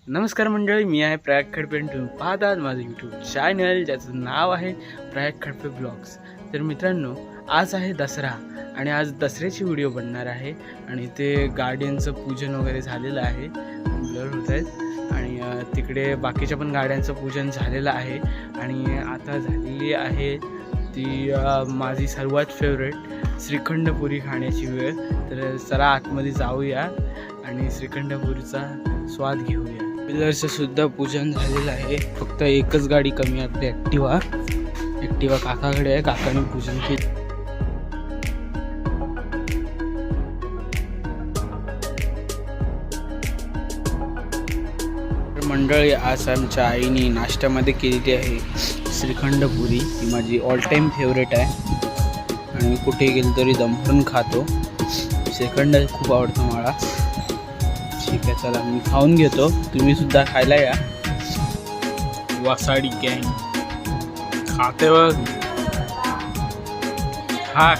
नमस्कार मंडळी, मी आहे प्रयाग खडपे. तुम्ही पाहतात माझं यूट्यूब चॅनल ज्याचं नाव आहे प्रयाग खडपे ब्लॉग्स. तर मित्रांनो, आज आहे दसरा आणि आज दसऱ्याची व्हिडिओ बनणार आहे आणि ते गाड्यांचं पूजन वगैरे झालेलं आहे, ब्लर होत आहेत आणि तिकडे बाकीच्या पण गाड्यांचं पूजन झालेलं आहे आणि आता झालेली आहे ती माझी सर्वात फेवरेट श्रीखंडपुरी खाण्याची वेळ. तर चला आतमध्ये जाऊया आणि श्रीखंडपुरीचा स्वाद घेऊया. पिलरचं सुद्धा पूजन झालेलं आहे, फक्त एकच गाडी कमी आहे आपली ॲक्टिवा काकाकडे आहे, काकाने पूजन केलं. मंडळी, आज आमच्या आईने नाश्त्यामध्ये केलेली आहे श्रीखंडपुरी. ही माझी ऑल टाईम फेवरेट आहे आणि मी कुठे गेलो तरी दमभरून खातो. श्रीखंड खूप आवडतं मला. ठीक आहे, चला मी खाऊन घेतो, तुम्ही सुद्धा खायला या. वासाडी गँग खाते बघ, खा.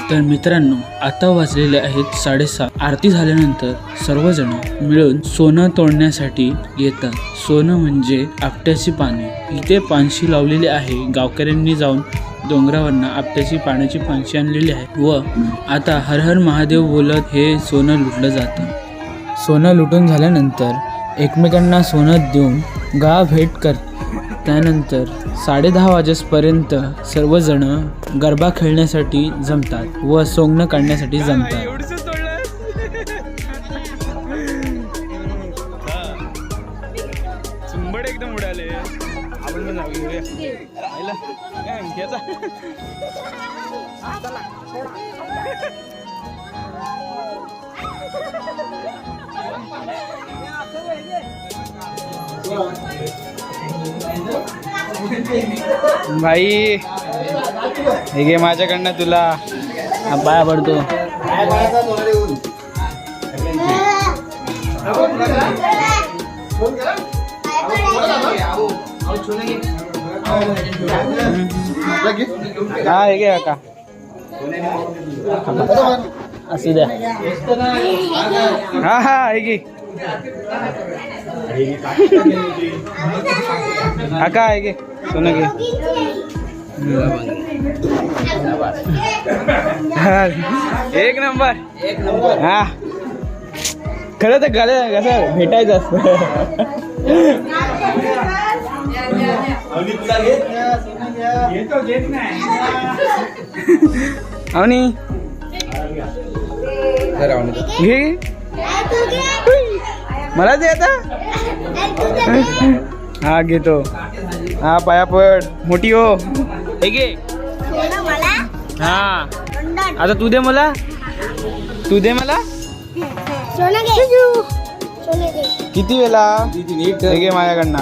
तर मित्रांनो, आता वाजलेले आहेत 7:30. आरती झाल्यानंतर सर्वजण मिळून सोनं तोडण्यासाठी येतात. सोनं म्हणजे आपट्याची पाने. इथे पानशी लावलेली आहे. गावकऱ्यांनी जाऊन डोंगरावरनं आपट्याची पाण्याची पानशी आणलेली आहे व आता हर हर महादेव बोलत हे सोनं लुटलं जातं. सोनं लुटून झाल्यानंतर एकमेकांना सोनं देऊन गाव भेट करतात. त्यानंतर 10:30 वाजेपर्यंत सर्वजण गरबा खेळण्यासाठी जमतात व सोंगणं काढण्यासाठी जमतात. एकदम उडाले. आपण भाई हे घे माझ्याकडनं तुला, पाया पडतो. हा हे घे काका, असू द्या. हा हे घे काका, हे घे सोनं घे. एक नंबर. हा खरं तर गाड्या कसं भेटायचं असतं. अवनी घे, मला दे आता. हा घेतो. हा पाया पड, मोठी हो. हे घे. हा आता तू दे मला, किती वेळा. हे घे माझ्याकडनं,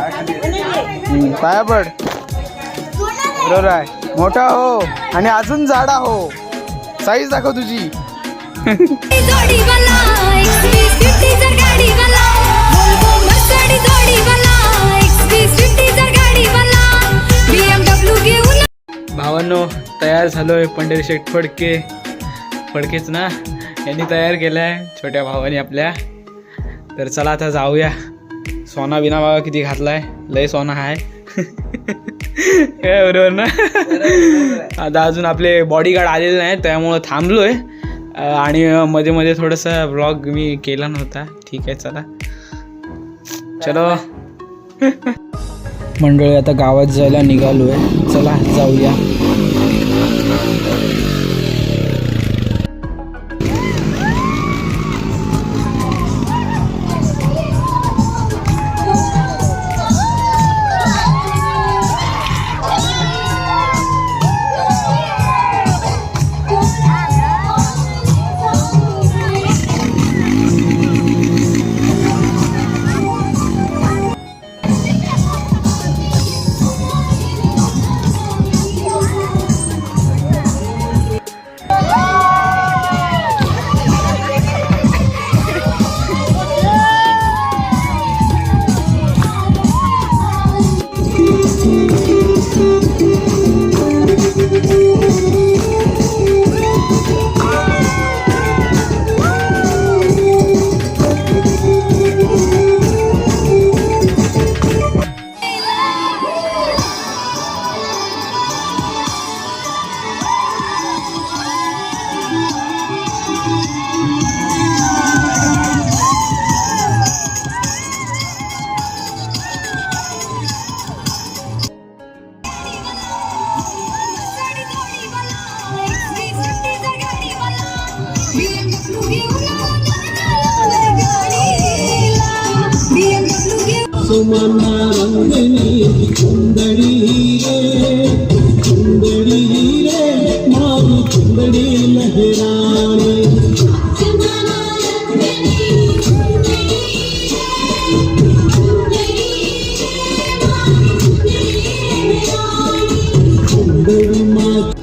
पाया पड. बरोबर आहे, मोठा हो आणि अजून जाडा हो. साईज दाखव तुझी. भावांनो, तयार झालोय. पंढरी शेठ फडकेच ना, यांनी तयार केलाय छोट्या भावाने आपल्या. तर चला आता जाऊया. सोना बिना बघा किती घातलाय, लय सोना आहे. काय बरोबर ना. आता अजून आपले बॉडीगार्ड आलेले नाही, त्यामुळं थांबलोय आणि मध्ये मध्ये थोडासा व्लॉग मी केला नव्हता. ठीक आहे, चला चलो. मंडळी, आता गावात जायला निघालोय, चला जाऊया. मना रंगनी चुंदड़ी रे मारी चुंदड़ी लहरानी चुंदड़ी माँ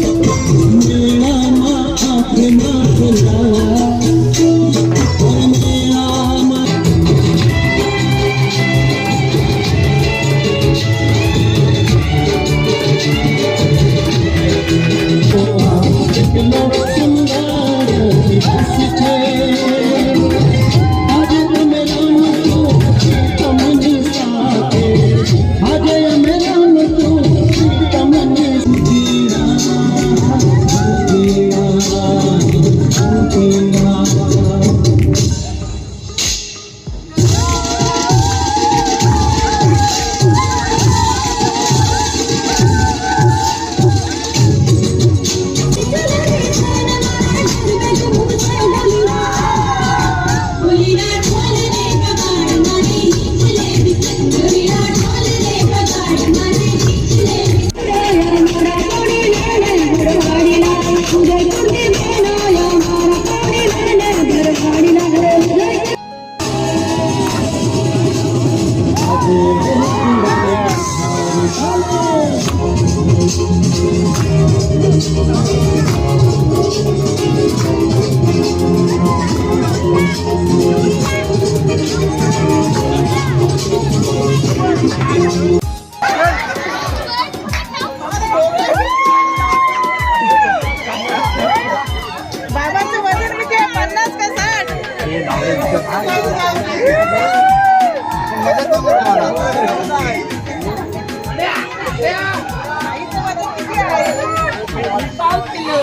मेरा माँ आँखें माँ खुला बाबाचं वजन किती आहे? 50 का 60? आईचं वजन किती आहे? 5 किलो.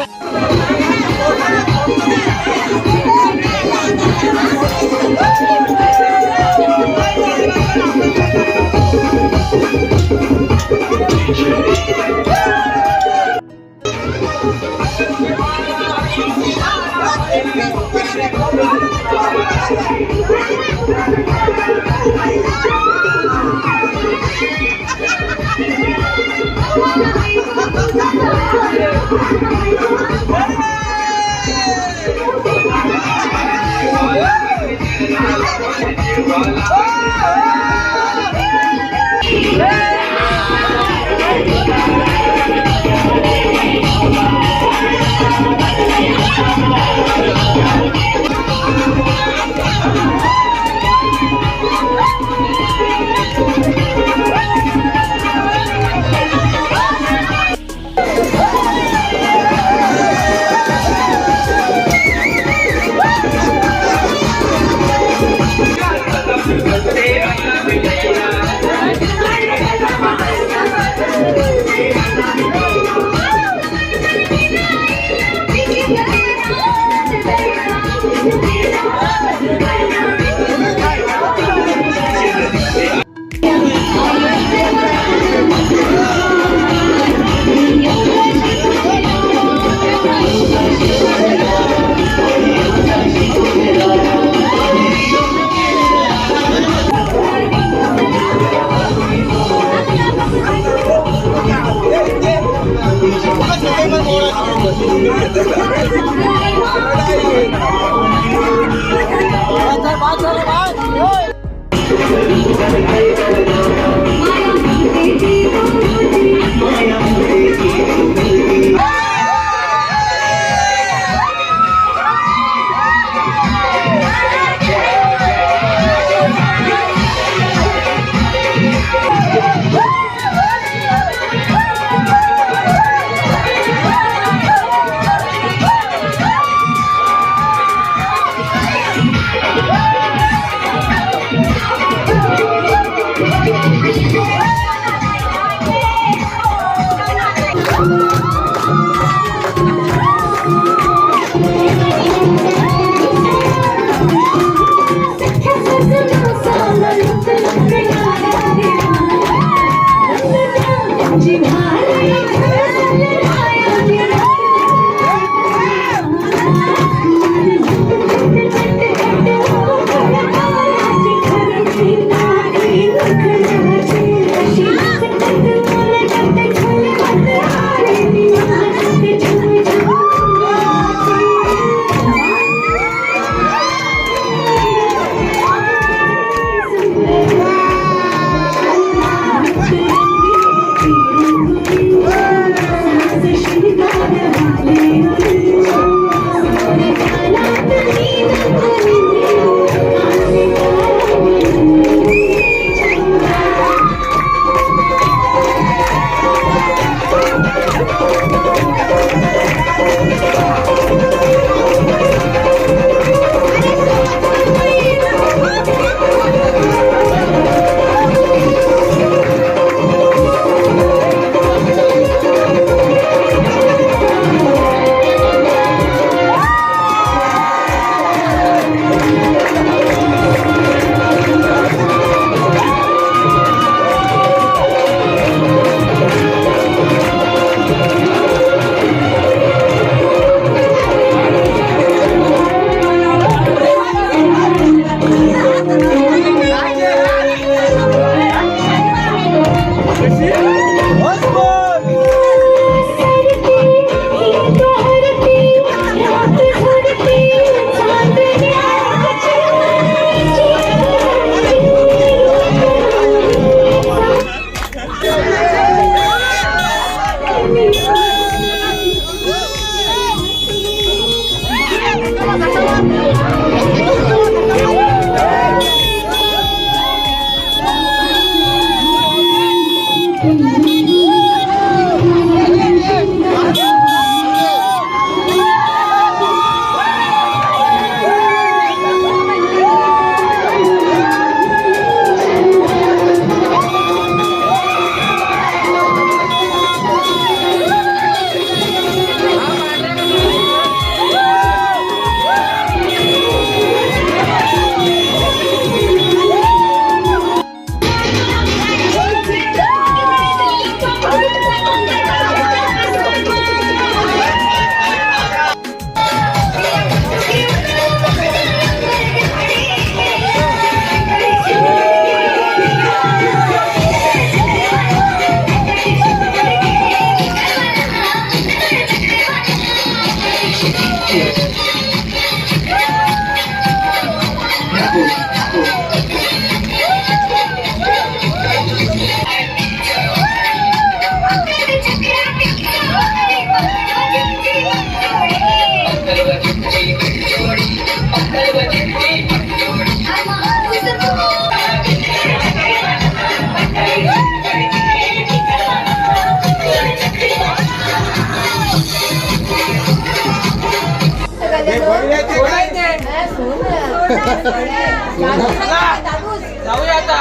जाऊया आता.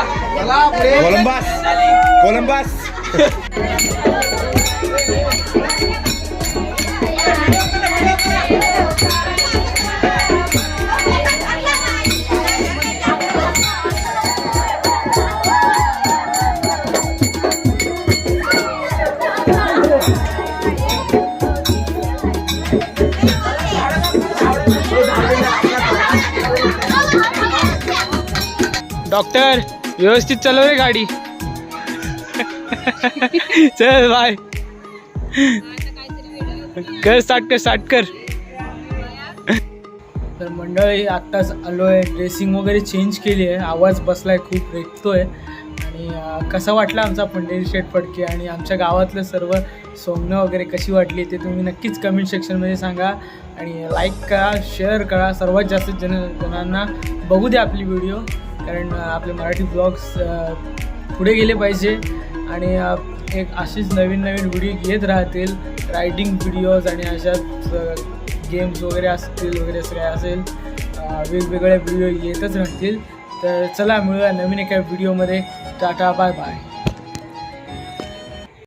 कोलंबास डॉक्टर व्यवस्थित चालव रे गाडी. चल बाय. स्टार्ट कर. तर मंडळी आत्ताच आलो आहे, ड्रेसिंग वगैरे चेंज केली आहे, आवाज बसलाय खूप रेटतोय. आणि कसा वाटला आमचा पंढरी शेठ फडके आणि आमच्या गावातलं सर्व सोंगणं वगैरे कशी वाटली ते तुम्ही नक्कीच कमेंट सेक्शनमध्ये सांगा. आणि लाईक करा, शेअर करा, सर्वात जास्त जणांना बघू द्या आपली व्हिडिओ, कारण आपले मराठी ब्लॉग्स पुढे गेले पाहिजे. आणि एक अशीच नवीन व्हिडिओ येत राहतील, रायडिंग व्हिडिओज आणि अशाच गेम्स वगैरे असतील वगैरे असं काय असेल, वेगवेगळे व्हिडिओ येतच राहतील. तर चला मिळूया नवीन एका व्हिडिओमध्ये. Tata bye bye.